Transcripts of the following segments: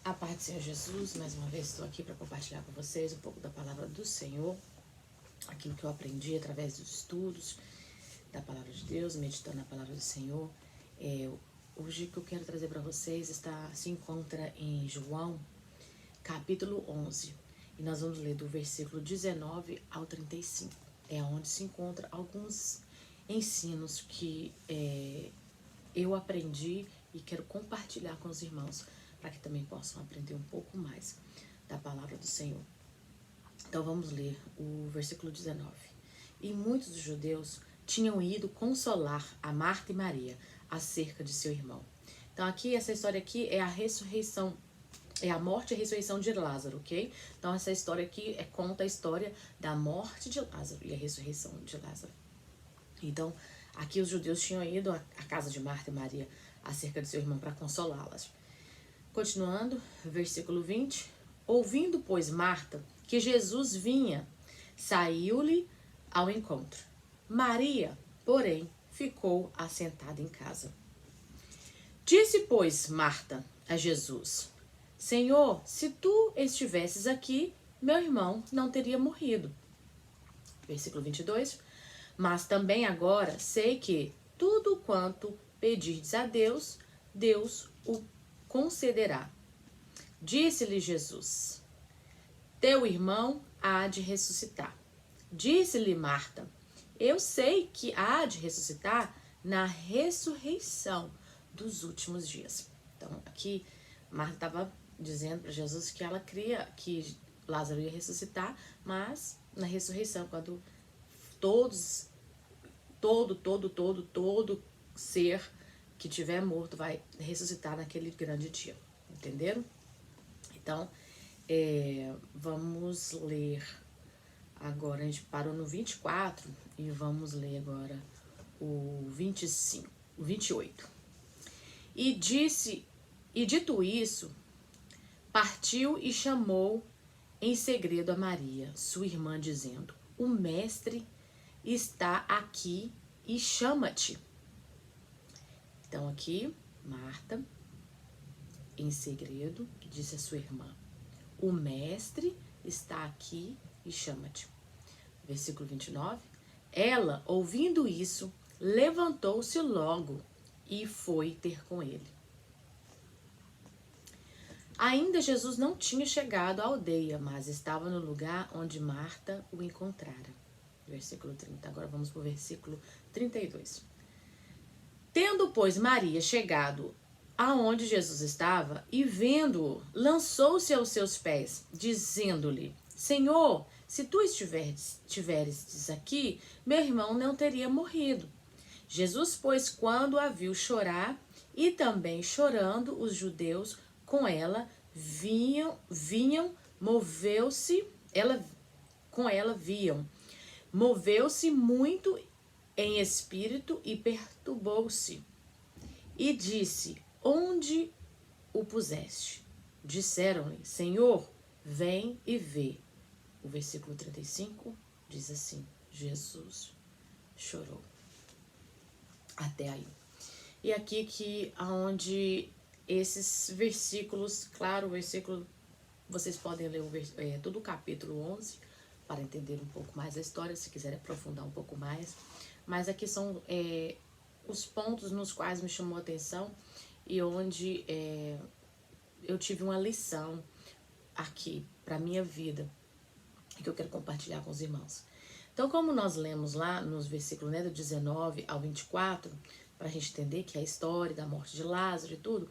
A paz do Senhor Jesus, mais uma vez estou aqui para compartilhar com vocês um pouco da palavra do Senhor, aquilo que eu aprendi através dos estudos da palavra de Deus, meditando na palavra do Senhor. Hoje o que eu quero trazer para vocês se encontra em João, capítulo 11, e nós vamos ler do versículo 19 ao 35. É onde se encontra alguns ensinos que eu aprendi e quero compartilhar com os irmãos, para que também possam aprender um pouco mais da palavra do Senhor. Então vamos ler o versículo 19. E muitos dos judeus tinham ido consolar a Marta e Maria acerca de seu irmão. Então aqui, essa história aqui é a ressurreição, é a morte e a ressurreição de Lázaro, ok? Então essa história aqui conta a história da morte de Lázaro e a ressurreição de Lázaro. Então aqui os judeus tinham ido à casa de Marta e Maria acerca de seu irmão para consolá-las. Continuando, versículo 20. Ouvindo, pois, Marta que Jesus vinha, saiu-lhe ao encontro. Maria, porém, ficou assentada em casa. Disse, pois, Marta a Jesus: Senhor, se tu estivesses aqui, meu irmão não teria morrido. Versículo 22. Mas também agora sei que tudo quanto pedirdes a Deus, Deus o concederá. Disse-lhe Jesus: Teu irmão há de ressuscitar. Disse-lhe Marta: Eu sei que há de ressuscitar na ressurreição dos últimos dias. Então aqui Marta estava dizendo para Jesus que ela cria que Lázaro ia ressuscitar, mas na ressurreição, quando todo ser que tiver morto vai ressuscitar naquele grande dia. Entenderam? Então, vamos ler agora. A gente parou no 24 e vamos ler agora o 25, o 28. E dito isso, partiu e chamou em segredo a Maria, sua irmã, dizendo: O mestre está aqui e chama-te. Então aqui, Marta, em segredo, disse a sua irmã: O mestre está aqui e chama-te. Versículo 29. Ela, ouvindo isso, levantou-se logo e foi ter com ele. Ainda Jesus não tinha chegado à aldeia, mas estava no lugar onde Marta o encontrara. Versículo 30. Agora vamos para o versículo 32. Tendo, pois, Maria chegado aonde Jesus estava e vendo-o, lançou-se aos seus pés, dizendo-lhe: Senhor, se tu estiveres aqui, meu irmão não teria morrido. Jesus, pois, quando a viu chorar, e também chorando os judeus com ela, vinham, moveu-se muito em espírito e perturbou-se. E disse: Onde o puseste? Disseram-lhe: Senhor, vem e vê. O versículo 35 diz assim: Jesus chorou. Até aí. E aqui aonde esses versículos, claro, o versículo, vocês podem ler todo o capítulo 11 para entender um pouco mais a história, se quiserem aprofundar um pouco mais. Mas aqui são os pontos nos quais me chamou a atenção e onde eu tive uma lição aqui para minha vida que eu quero compartilhar com os irmãos. Então, como nós lemos lá nos versículos do 19 ao 24, para a gente entender que é a história da morte de Lázaro e tudo,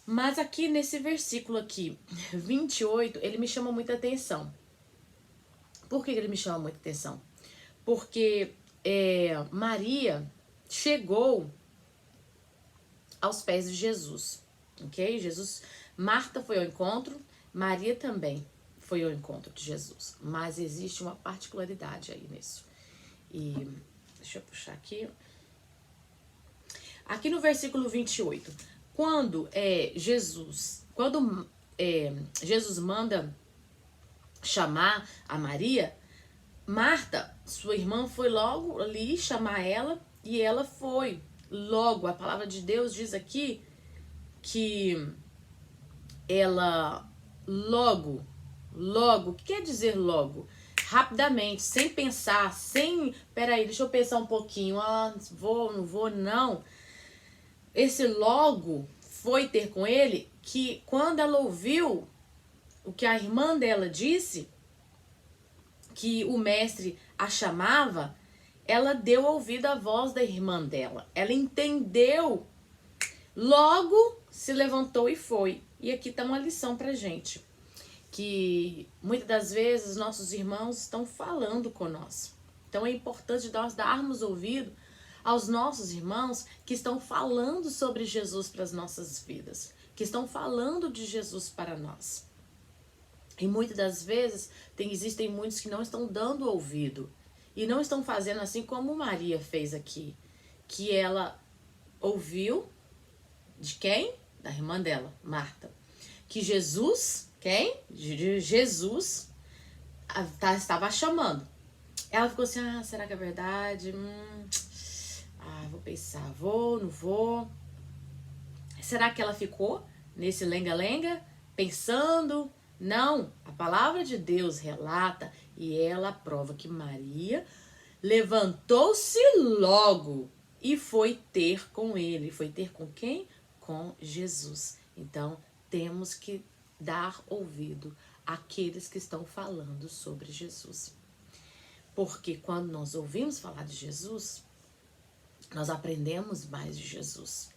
mas aqui nesse versículo aqui, 28, ele me chama muita atenção. Por que ele me chama muita atenção? Porque Maria chegou aos pés de Jesus, ok? Marta foi ao encontro, Maria também foi ao encontro de Jesus, mas existe uma particularidade aí nisso. E deixa eu puxar aqui. Aqui no versículo 28, quando Jesus manda chamar a Maria, Marta, sua irmã, foi logo ali chamar ela e ela foi logo. A palavra de Deus diz aqui que ela logo, o que quer dizer logo? Rapidamente, sem pensar, peraí, deixa eu pensar um pouquinho, vou, não vou, não. Esse logo foi ter com ele, que quando ela ouviu o que a irmã dela disse, que o mestre a chamava, ela deu ouvido à voz da irmã dela. Ela entendeu, logo se levantou e foi. E aqui tá uma lição pra gente, que muitas das vezes nossos irmãos estão falando conosco. Então é importante nós darmos ouvido aos nossos irmãos que estão falando sobre Jesus para as nossas vidas, que estão falando de Jesus para nós. E muitas das vezes existem muitos que não estão dando ouvido e não estão fazendo assim como Maria fez aqui, que ela ouviu de quem? Da irmã dela, Marta. Que Jesus, quem? Jesus estava chamando. Ela ficou assim, será que é verdade? Vou pensar, vou, não vou. Será que ela ficou nesse lenga-lenga, pensando? Não, a palavra de Deus relata e ela prova que Maria levantou-se logo e foi ter com ele. Foi ter com quem? Com Jesus. Então, temos que dar ouvido àqueles que estão falando sobre Jesus. Porque quando nós ouvimos falar de Jesus, nós aprendemos mais de Jesus.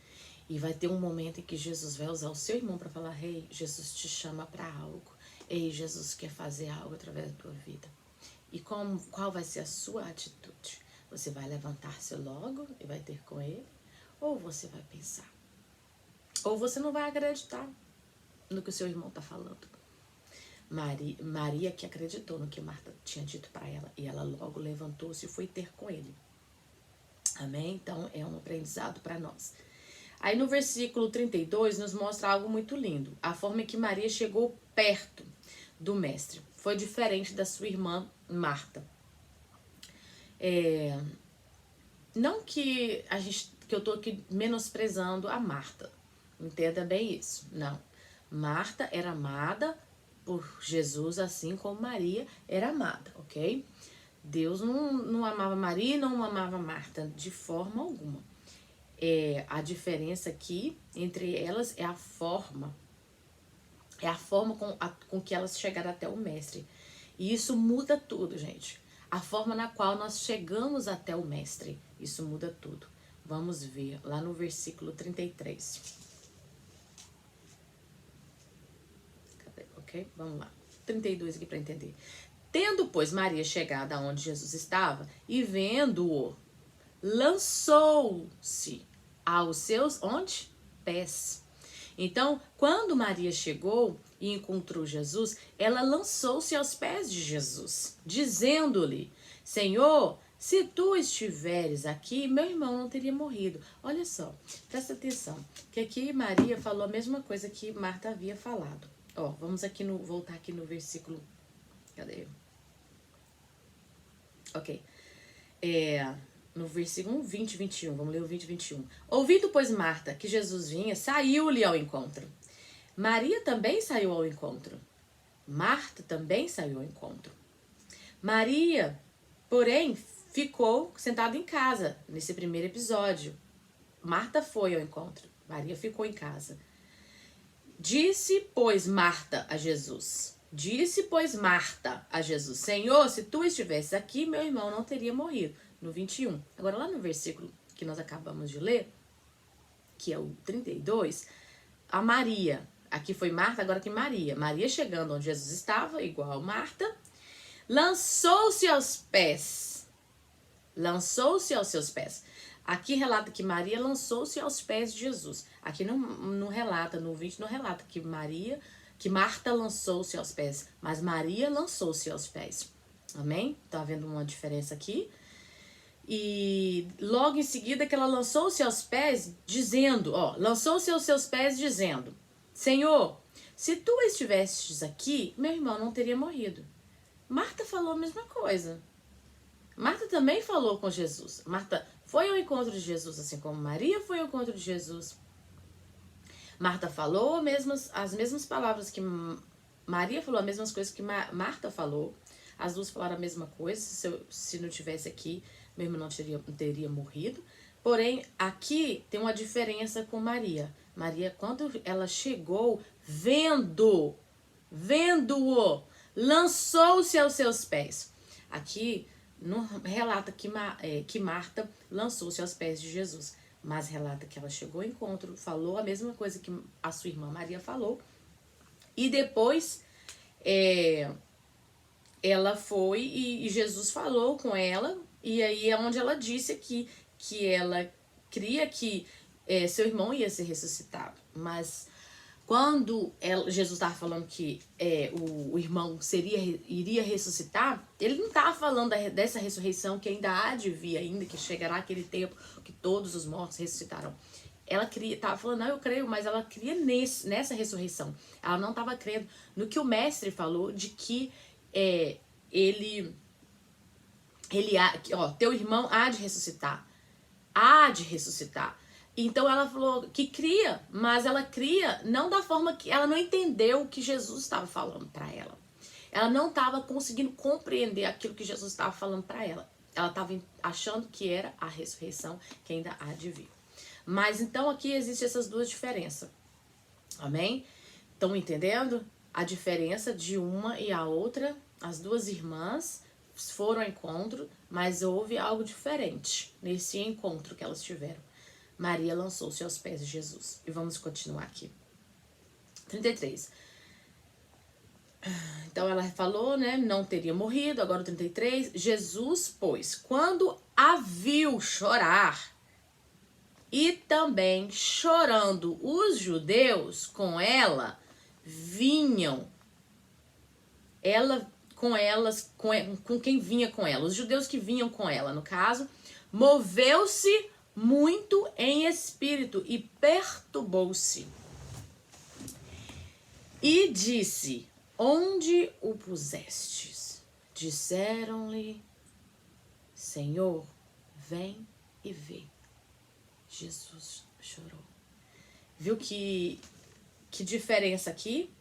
E vai ter um momento em que Jesus vai usar o seu irmão para falar, ei, Jesus te chama para algo. Ei, Jesus quer fazer algo através da tua vida. E qual vai ser a sua atitude? Você vai levantar-se logo e vai ter com ele? Ou você vai pensar? Ou você não vai acreditar no que o seu irmão está falando? Maria que acreditou no que Marta tinha dito para ela. E ela logo levantou-se e foi ter com ele. Amém? Então é um aprendizado para nós. Aí no versículo 32 nos mostra algo muito lindo. A forma em que Maria chegou perto do mestre. Foi diferente da sua irmã Marta. Não que eu tô aqui menosprezando a Marta. Entenda bem isso. Não. Marta era amada por Jesus, assim como Maria era amada, ok? Deus não amava Maria e não amava Marta de forma alguma. A diferença aqui entre elas é a forma. É a forma com que elas chegaram até o mestre. E isso muda tudo, gente. A forma na qual nós chegamos até o mestre. Isso muda tudo. Vamos ver lá no versículo 33. Ok? Vamos lá. 32 aqui para entender. Tendo, pois, Maria chegado aonde Jesus estava e vendo-o, lançou-se aos seus, onde? Pés. Então, quando Maria chegou e encontrou Jesus, ela lançou-se aos pés de Jesus, dizendo-lhe, Senhor, se tu estiveres aqui, meu irmão não teria morrido. Olha só, presta atenção, que aqui Maria falou a mesma coisa que Marta havia falado. Vamos aqui voltar aqui no versículo, cadê? Ok. No versículo 20 e 21, vamos ler o 20 e 21. Ouvindo, pois, Marta, que Jesus vinha, saiu-lhe ao encontro. Maria também saiu ao encontro. Marta também saiu ao encontro. Maria, porém, ficou sentada em casa, nesse primeiro episódio. Marta foi ao encontro. Maria ficou em casa. Disse, pois, Marta a Jesus. Senhor, se tu estivesse aqui, meu irmão não teria morrido. No 21. Agora, lá no versículo que nós acabamos de ler, que é o 32, a Maria, aqui foi Marta, agora que Maria. Maria chegando onde Jesus estava, igual Marta, lançou-se aos pés. Lançou-se aos seus pés. Aqui relata que Maria lançou-se aos pés de Jesus. Aqui não relata, no 20 não relata que Marta lançou-se aos pés, mas Maria lançou-se aos pés. Amém? Tá vendo uma diferença aqui? E logo em seguida que ela lançou-se aos pés, dizendo, lançou-se aos seus pés dizendo, Senhor, se tu estivesses aqui, meu irmão não teria morrido. Marta falou a mesma coisa. Marta também falou com Jesus. Marta foi ao encontro de Jesus, assim como Maria foi ao encontro de Jesus. Marta falou as mesmas palavras que Maria falou, as mesmas coisas que Marta falou. As duas falaram a mesma coisa. Se não tivesse aqui, meu irmão não teria morrido. Porém, aqui tem uma diferença com Maria. Maria, quando ela chegou, vendo-o, lançou-se aos seus pés. Aqui não relata que Marta lançou-se aos pés de Jesus, mas relata que ela chegou ao encontro, falou a mesma coisa que a sua irmã Maria falou, e depois ela foi e Jesus falou com ela, e aí é onde ela disse aqui que ela cria que seu irmão ia ser ressuscitado. Mas quando Jesus estava falando que o irmão iria ressuscitar, ele não estava falando dessa ressurreição que ainda há de vir, ainda que chegará aquele tempo que todos os mortos ressuscitarão. Ela estava falando, não, eu creio, mas ela cria nessa ressurreição. Ela não estava crendo no que o mestre falou de que teu irmão há de ressuscitar. Há de ressuscitar. Então ela falou que cria, mas ela cria não da forma que ela não entendeu o que Jesus estava falando para ela. Ela não estava conseguindo compreender aquilo que Jesus estava falando para ela. Ela estava achando que era a ressurreição que ainda há de vir. Mas então aqui existem essas duas diferenças. Amém? Estão entendendo? A diferença de uma e a outra, as duas irmãs foram ao encontro, mas houve algo diferente nesse encontro que elas tiveram. Maria lançou-se aos pés de Jesus. E vamos continuar aqui. 33. Então ela falou, né? Não teria morrido. Agora o 33. Jesus, pois, quando a viu chorar, e também chorando os judeus com ela, vinham. Com quem vinha com ela? Os judeus que vinham com ela, no caso, moveu-se muito em espírito e perturbou-se. E disse, onde o pusestes? Disseram-lhe, Senhor, vem e vê. Jesus chorou. Viu que diferença aqui?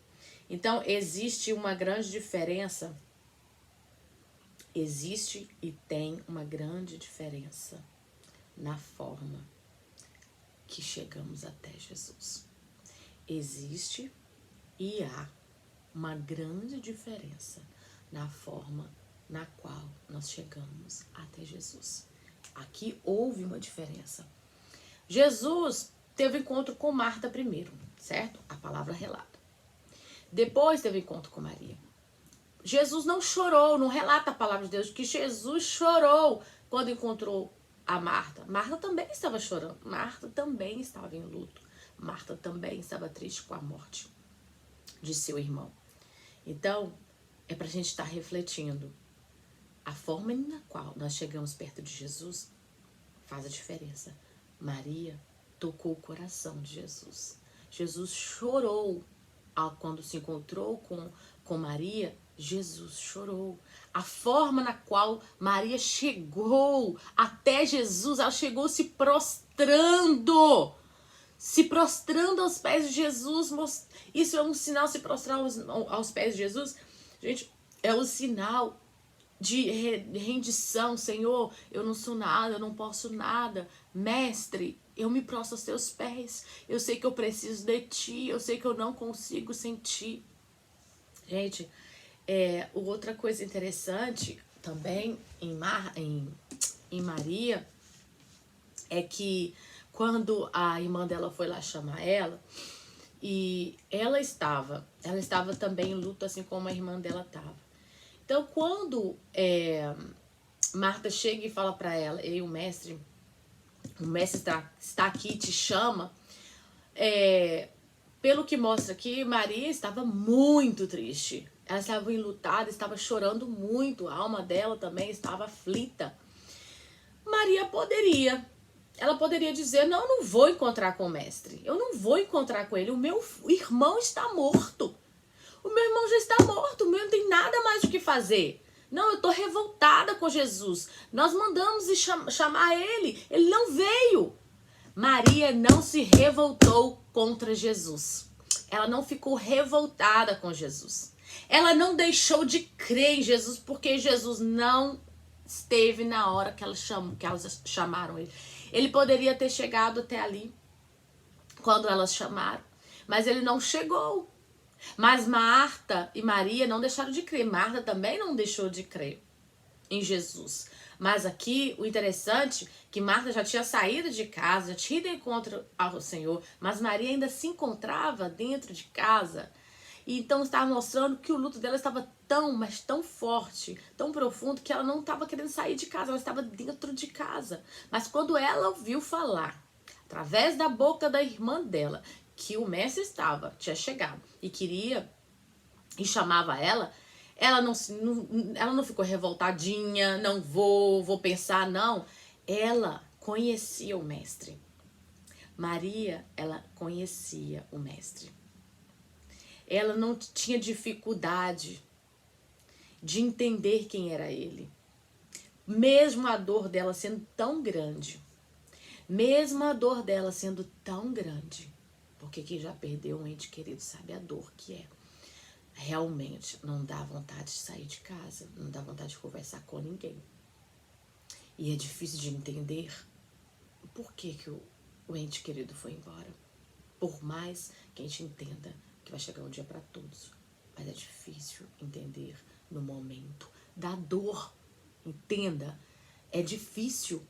Então, existe uma grande diferença. Existe e tem uma grande diferença na forma que chegamos até Jesus. Existe e há uma grande diferença na forma na qual nós chegamos até Jesus. Aqui houve uma diferença. Jesus teve encontro com Marta primeiro, certo? A palavra relata. Depois teve encontro com Maria. Jesus não chorou, não relata a palavra de Deus que Jesus chorou quando encontrou a Marta. Marta também estava chorando. Marta também estava em luto. Marta também estava triste com a morte de seu irmão. Então, é para a gente estar refletindo. A forma na qual nós chegamos perto de Jesus faz a diferença. Maria tocou o coração de Jesus. Jesus chorou quando se encontrou com Maria. Jesus chorou. A forma na qual Maria chegou até Jesus, ela chegou se prostrando aos pés de Jesus. Isso é um sinal, se prostrar aos pés de Jesus, gente, é um sinal de rendição. Senhor, eu não sou nada, eu não posso nada. Mestre, eu me prostro aos teus pés. Eu sei que eu preciso de ti, eu sei que eu não consigo sem ti. Gente, outra coisa interessante também em Maria é que quando a irmã dela foi lá chamar ela, e ela estava também em luto, assim como a irmã dela estava. Então, quando Marta chega e fala para ela, o mestre está aqui, te chama, pelo que mostra aqui, Maria estava muito triste. Ela estava enlutada, estava chorando muito. A alma dela também estava aflita. Maria ela poderia dizer, não, eu não vou encontrar com o mestre. Eu não vou encontrar com ele. O meu irmão está morto. O meu irmão já está morto. O meu não tem nada mais o que fazer. Não, eu estou revoltada com Jesus. Nós mandamos chamar ele. Ele não veio. Maria não se revoltou contra Jesus. Ela não ficou revoltada com Jesus. Ela não deixou de crer em Jesus porque Jesus não esteve na hora que elas chamaram ele. Ele poderia ter chegado até ali quando elas chamaram, mas ele não chegou. Mas Marta e Maria não deixaram de crer. Marta também não deixou de crer em Jesus. Mas aqui o interessante é que Marta já tinha saído de casa, já tinha ido encontro ao Senhor, mas Maria ainda se encontrava dentro de casa. E então estava mostrando que o luto dela estava tão, mas tão forte, tão profundo, que ela não estava querendo sair de casa, ela estava dentro de casa. Mas quando ela ouviu falar, através da boca da irmã dela, que o mestre tinha chegado e queria, e chamava ela não ficou revoltadinha, não vou pensar, não. Ela conhecia o mestre. Maria, ela conhecia o mestre. Ela não tinha dificuldade de entender quem era ele. Mesmo a dor dela sendo tão grande, porque quem já perdeu um ente querido sabe a dor que é. Realmente não dá vontade de sair de casa, não dá vontade de conversar com ninguém. E é difícil de entender por que o ente querido foi embora. Por mais que a gente entenda que vai chegar um dia para todos, mas é difícil entender no momento da dor. Entenda, é difícil.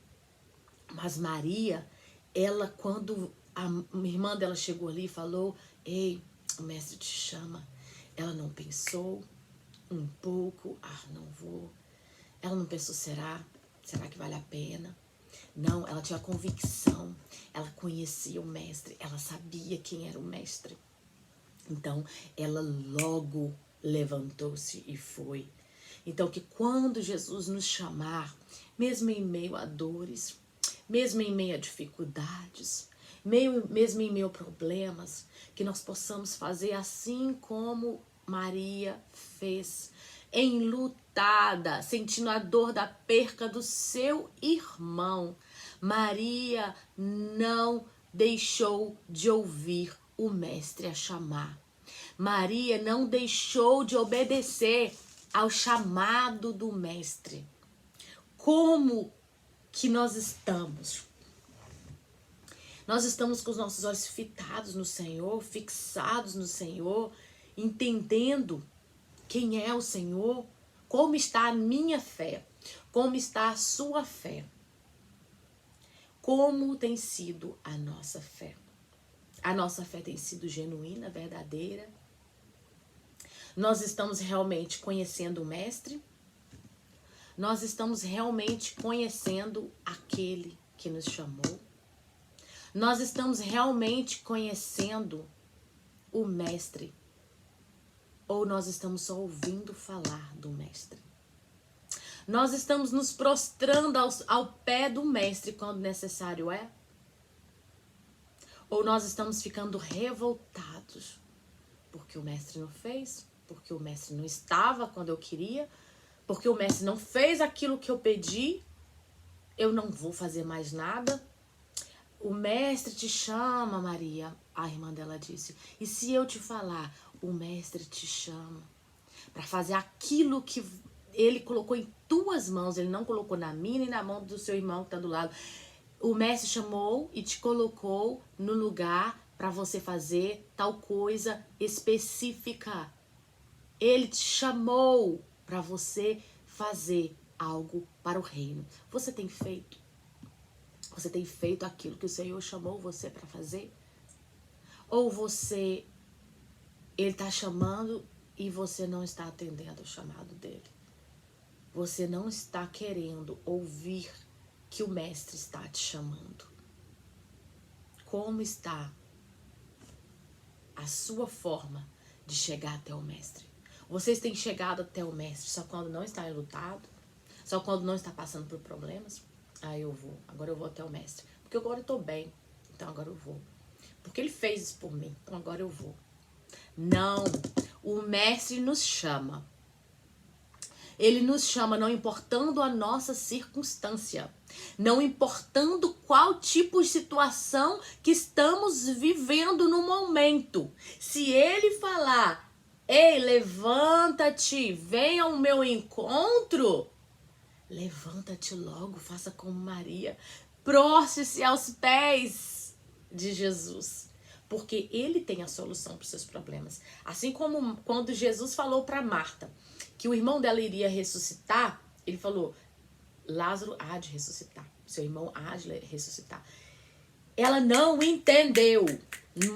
Mas Maria, ela, quando a irmã dela chegou ali e falou: ei, o mestre te chama. Ela não pensou um pouco, não vou. Ela não pensou, será que vale a pena? Não, ela tinha convicção, ela conhecia o mestre, ela sabia quem era o mestre. Então, ela logo levantou-se e foi. Então, que quando Jesus nos chamar, mesmo em meio a dores, mesmo em meio a dificuldades, mesmo em meio a problemas, que nós possamos fazer assim como Maria fez, enlutada, sentindo a dor da perca do seu irmão. Maria não deixou de ouvir o mestre a chamar. Maria não deixou de obedecer ao chamado do mestre. Como que nós estamos? Nós estamos com os nossos olhos fitados no Senhor, fixados no Senhor, entendendo quem é o Senhor, como está a minha fé, como está a sua fé, como tem sido a nossa fé. A nossa fé tem sido genuína, verdadeira. Nós estamos realmente conhecendo o Mestre. Nós estamos realmente conhecendo aquele que nos chamou. Nós estamos realmente conhecendo o Mestre. Ou nós estamos só ouvindo falar do Mestre. Nós estamos nos prostrando ao pé do Mestre quando necessário é? Ou nós estamos ficando revoltados porque o Mestre não fez, porque o Mestre não estava quando eu queria, porque o Mestre não fez aquilo que eu pedi, eu não vou fazer mais nada. O Mestre te chama, Maria, a irmã dela disse. E se eu te falar, o Mestre te chama para fazer aquilo que ele colocou em tuas mãos, ele não colocou na minha nem na mão do seu irmão que está do lado. O Mestre chamou e te colocou no lugar para você fazer tal coisa específica. Ele te chamou para você fazer algo para o reino. Você tem feito? Você tem feito aquilo que o Senhor chamou você para fazer? Ou ele está chamando e você não está atendendo ao chamado dele? Você não está querendo ouvir que o Mestre está te chamando. Como está a sua forma de chegar até o Mestre? Vocês têm chegado até o Mestre só quando não está enlutado? Só quando não está passando por problemas? Agora eu vou até o Mestre. Porque agora eu estou bem, então agora eu vou. Porque ele fez isso por mim, então agora eu vou. Não, o Mestre nos chama. Ele nos chama não importando a nossa circunstância. Não importando qual tipo de situação que estamos vivendo no momento. Se ele falar, ei, levanta-te, venha ao meu encontro, levanta-te logo, faça como Maria. Prostre-se aos pés de Jesus. Porque ele tem a solução para os seus problemas. Assim como quando Jesus falou para Marta que o irmão dela iria ressuscitar, ele falou, Lázaro há de ressuscitar. Seu irmão há de ressuscitar. Ela não entendeu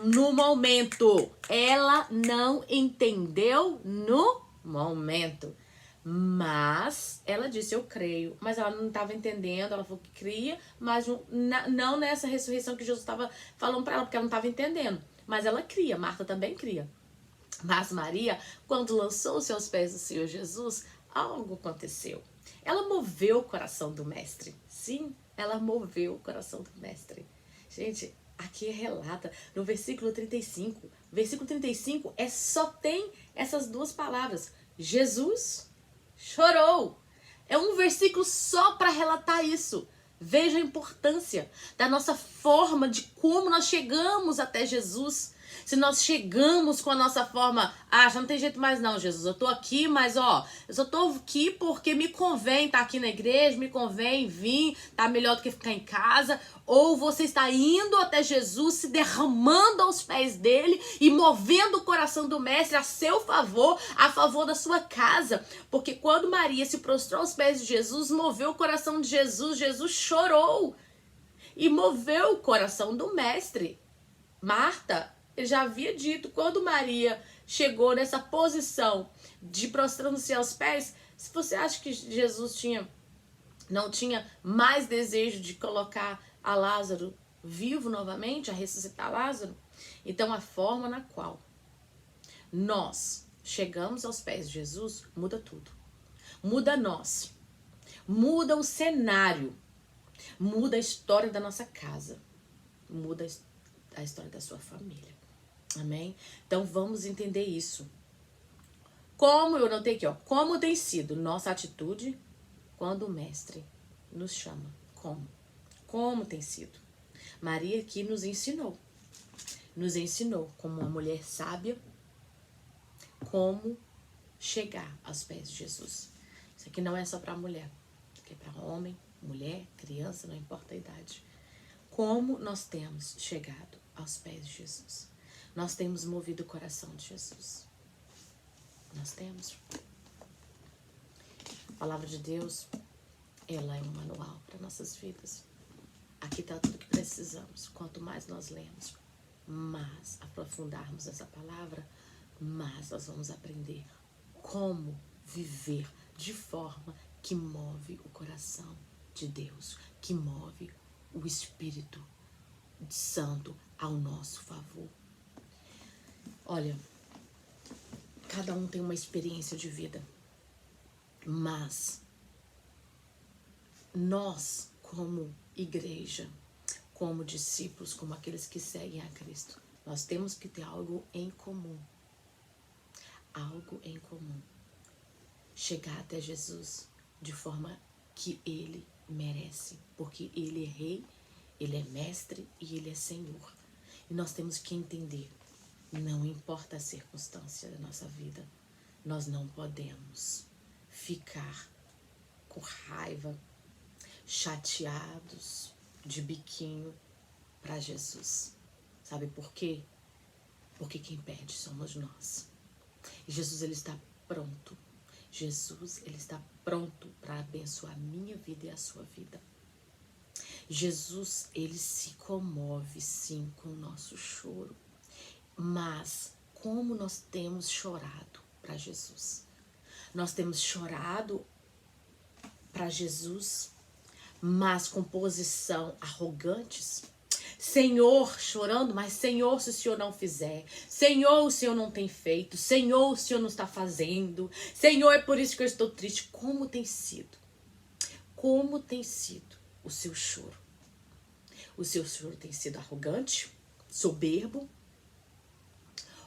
no momento. Ela não entendeu no momento. Mas ela disse, eu creio. Mas ela não estava entendendo. Ela falou que cria, mas não nessa ressurreição que Jesus estava falando para ela, porque ela não estava entendendo. Mas ela cria. Marta também cria. Mas Maria, quando lançou-se aos pés do Senhor Jesus, algo aconteceu. Ela moveu o coração do mestre. Sim, ela moveu o coração do mestre. Gente, aqui relata no versículo 35. Versículo 35 só tem essas duas palavras. Jesus chorou. É um versículo só para relatar isso. Veja a importância da nossa forma, de como nós chegamos até Jesus. Se nós chegamos com a nossa forma, já não tem jeito mais não, Jesus, eu tô aqui, mas eu só tô aqui porque me convém estar aqui na igreja, me convém vir, tá melhor do que ficar em casa. Ou você está indo até Jesus, se derramando aos pés dele e movendo o coração do mestre a seu favor, a favor da sua casa. Porque quando Maria se prostrou aos pés de Jesus, moveu o coração de Jesus, Jesus chorou e moveu o coração do mestre. Marta, ele já havia dito, quando Maria chegou nessa posição de prostrando-se aos pés, se você acha que Jesus não tinha mais desejo de colocar a Lázaro vivo novamente, a ressuscitar Lázaro, então a forma na qual nós chegamos aos pés de Jesus muda tudo. Muda nós, muda o cenário, muda a história da nossa casa, muda a história da sua família. Amém? Então vamos entender isso. Como eu notei aqui, como tem sido nossa atitude quando o mestre nos chama? Como tem sido? Maria aqui nos ensinou como uma mulher sábia, como chegar aos pés de Jesus. Isso aqui não é só para mulher, isso aqui é para homem, mulher, criança, não importa a idade. Como nós temos chegado aos pés de Jesus? Nós temos movido o coração de Jesus. Nós temos. A palavra de Deus, ela é um manual para nossas vidas. Aqui está tudo que precisamos. Quanto mais nós lemos, mais aprofundarmos essa palavra, mais nós vamos aprender como viver de forma que move o coração de Deus, que move o Espírito Santo ao nosso favor. Olha, cada um tem uma experiência de vida, mas nós, como igreja, como discípulos, como aqueles que seguem a Cristo, nós temos que ter algo em comum. Algo em comum. Chegar até Jesus de forma que Ele merece, porque Ele é Rei, Ele é Mestre e Ele é Senhor. E nós temos que entender, não importa a circunstância da nossa vida, nós não podemos ficar com raiva, chateados, de biquinho para Jesus. Sabe por quê? Porque quem perde somos nós. E Jesus, ele está pronto. Jesus, ele está pronto para abençoar a minha vida e a sua vida. Jesus, ele se comove sim com o nosso choro. Mas como nós temos chorado para Jesus? Nós temos chorado para Jesus, mas com posição arrogantes. Senhor, chorando, mas Senhor, se o Senhor não fizer. Senhor, o Senhor não tem feito. Senhor, o Senhor não está fazendo. Senhor, é por isso que eu estou triste. Como tem sido? Como tem sido o seu choro? O seu choro tem sido arrogante, soberbo?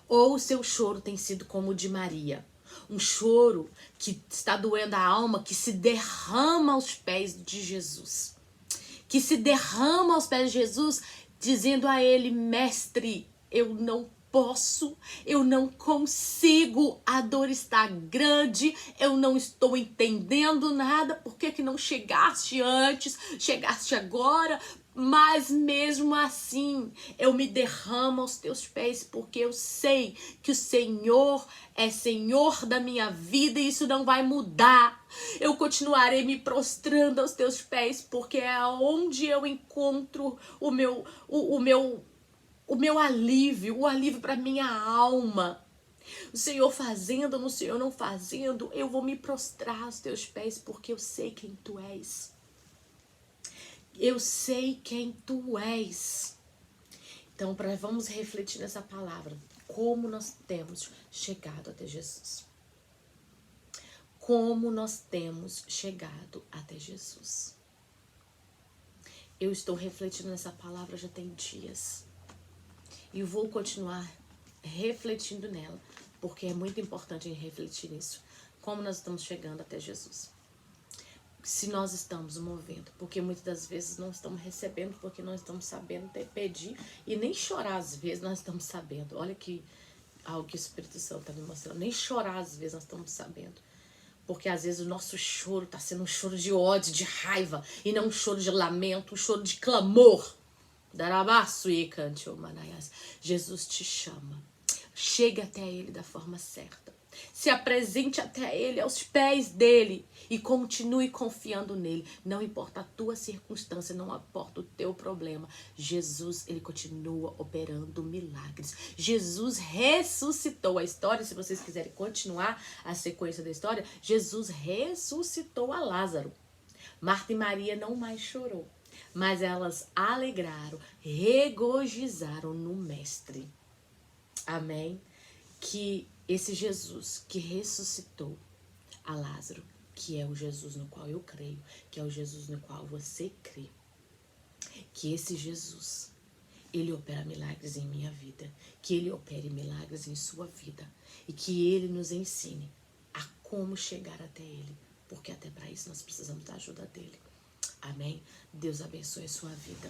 Ou o seu choro tem sido como o de Maria? Um choro que está doendo a alma, que se derrama aos pés de Jesus. que se derrama aos pés de Jesus, dizendo a ele: mestre, eu não posso, eu não consigo, a dor está grande, eu não estou entendendo nada, por que não chegaste antes, chegaste agora? Mas mesmo assim, eu me derramo aos teus pés, porque eu sei que o Senhor é Senhor da minha vida e isso não vai mudar. Eu continuarei me prostrando aos teus pés, porque é onde eu encontro o meu alívio, o alívio para minha alma. O Senhor fazendo, o Senhor não fazendo, eu vou me prostrar aos teus pés, porque eu sei quem tu és. Eu sei quem tu és. Então, vamos refletir nessa palavra. Como nós temos chegado até Jesus. Como nós temos chegado até Jesus. Eu estou refletindo nessa palavra já tem dias. E vou continuar refletindo nela, porque é muito importante refletir nisso. Como nós estamos chegando até Jesus. Se nós estamos movendo, porque muitas das vezes não estamos recebendo, porque nós estamos sabendo pedir, e nem chorar às vezes nós estamos sabendo. Olha que algo que o Espírito Santo está me mostrando. Nem chorar às vezes nós estamos sabendo. Porque às vezes o nosso choro está sendo um choro de ódio, de raiva, e não um choro de lamento, um choro de clamor. Jesus te chama. Chegue até Ele da forma certa. Se apresente até Ele, aos pés dEle, e continue confiando nele. Não importa a tua circunstância, não importa o teu problema. Jesus, Ele continua operando milagres. Jesus ressuscitou a história. Se vocês quiserem continuar a sequência da história, Jesus ressuscitou a Lázaro. Marta e Maria não mais chorou, mas elas alegraram, regozijaram no Mestre. Amém? Que esse Jesus que ressuscitou a Lázaro, que é o Jesus no qual eu creio, que é o Jesus no qual você crê, que esse Jesus, Ele opera milagres em minha vida, que Ele opere milagres em sua vida, e que Ele nos ensine a como chegar até Ele, porque até para isso nós precisamos da ajuda dEle. Amém? Deus abençoe a sua vida.